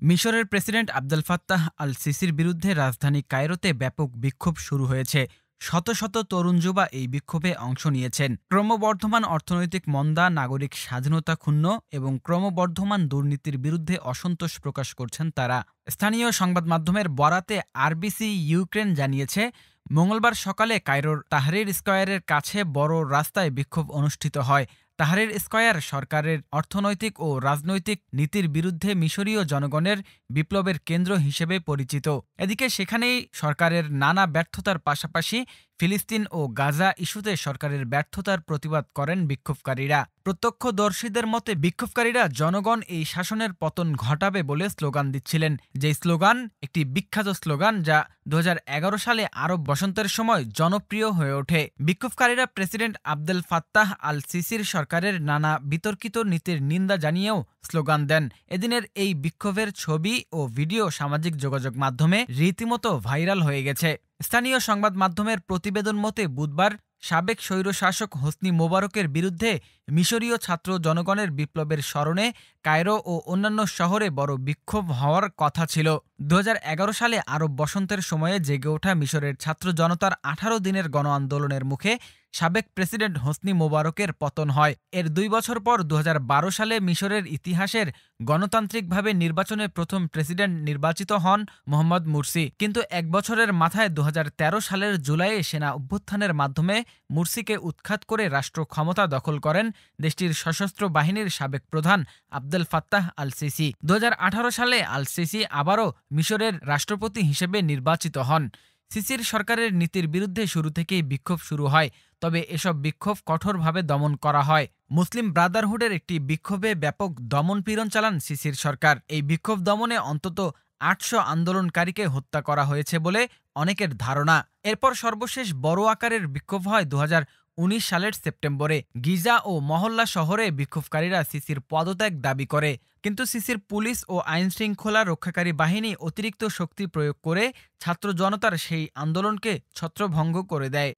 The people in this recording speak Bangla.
মিশরের প্রেসিডেন্ট আবদেল ফাত্তাহ আল সিসির বিরুদ্ধে রাজধানী কায়রোতে ব্যাপক বিক্ষোভ শুরু হয়েছে। শত শত তরুণ যুবা এই বিক্ষোভে অংশ নিয়েছেন। ক্রমবর্ধমান অর্থনৈতিক মন্দা, নাগরিক স্বাধীনতা ক্ষুণ্ণ এবং ক্রমবর্ধমান দুর্নীতির বিরুদ্ধে অসন্তোষ প্রকাশ করছেন তারা। স্থানীয় সংবাদ মাধ্যমের বরাতে আরবিসি ইউক্রেন জানিয়েছে, মঙ্গলবার সকালে কায়রোর তাহরির স্কয়ারের কাছে বড় রাস্তায় বিক্ষোভ অনুষ্ঠিত হয়। তাহরির স্কয়ার সরকারের অর্থনৈতিক ও রাজনৈতিক নীতির বিরুদ্ধে মিশরীয় জনগণের বিপ্লবের কেন্দ্র হিসেবে পরিচিত। এদিকে সেখানেই সরকারের নানা ব্যর্থতার পাশাপাশি ফিলিস্তিন ও গাজা ইস্যুতে সরকারের ব্যর্থতার প্রতিবাদ করেন বিক্ষোভকারীরা। প্রত্যক্ষদর্শীদের মতে বিক্ষোভকারীরা জনগণ এই শাসনের পতন ঘটাবে বলে স্লোগান দিচ্ছিলেন, যে স্লোগান একটি বিখ্যাত স্লোগান যা 2011 সালে আরব বসন্তের সময় জনপ্রিয় হয়ে ওঠে। বিক্ষোভকারীরা প্রেসিডেন্ট আবদেল ফাত্তাহ আল সিসির সরকারের নানা বিতর্কিত নীতির নিন্দা জানিয়েও স্লোগান দেন। এদিনের এই বিক্ষোভের ছবি ও ভিডিও সামাজিক যোগাযোগ মাধ্যমে রীতিমতো ভাইরাল হয়ে গেছে। স্থানীয় সংবাদ মাধ্যমের প্রতিবেদন মতে বুধবার সাবেক স্বৈরশাসক হোসনি মোবারকের বিরুদ্ধে মিশরীয় ছাত্র জনগণের বিপ্লবের স্মরণে কায়রো ও অন্যান্য শহরে বড় বিক্ষোভ হওয়ার কথা ছিল। 2011 সালে আরব বসন্তের সময়ে জেগে ওঠা মিশরের ছাত্র জনতার 18 দিনের গণ আন্দোলনের মুখে সাবেক প্রেসিডেন্ট হোসনি মোবারকের পতন হয়। এর 2 বছর পর 2012 সালে মিশরের ইতিহাসের গণতান্ত্রিকভাবে নির্বাচনে প্রথম প্রেসিডেন্ট নির্বাচিত হন মোহাম্মদ মুরসি। কিন্তু এক বছরের মাথায় 2013 সালের জুলাইয়ে সেনা অভ্যুত্থানের মাধ্যমে মুরসিকে উৎখাত করে রাষ্ট্র ক্ষমতা দখল করেন দেশটির সশস্ত্র বাহিনীর সাবেক প্রধান আবদেল ফাত্তাহ আল সিসি। 2018 সালে আল সিসি আবারও মিশরের রাষ্ট্রপতি হিসেবে নির্বাচিত হন। সিসির সরকারের নীতির বিরুদ্ধে শুরু থেকেই বিক্ষোভ শুরু হয়, তবে এসব বিক্ষোভ কঠোরভাবে দমন করা হয়। মুসলিম ব্রাদারহুডের একটি বিক্ষোভে ব্যাপক দমনপীড়ন চালান সিসির সরকার। এই বিক্ষোভ দমনে অন্তত 800 আন্দোলনকারীকে হত্যা করা হয়েছে বলে অনেকের ধারণা। এরপর সর্বশেষ বড় আকারের বিক্ষোভ হয় 2019 সালের সেপ্টেম্বরে। গিজা ও মহল্লা শহরে বিক্ষোভকারীরা সিসির পদত্যাগ দাবি করে, কিন্তু সিসির পুলিশ ও আইনশৃঙ্খলা রক্ষাকারী বাহিনী অতিরিক্ত শক্তি প্রয়োগ করে ছাত্র জনতার সেই আন্দোলনকে ছত্রভঙ্গ করে দেয়।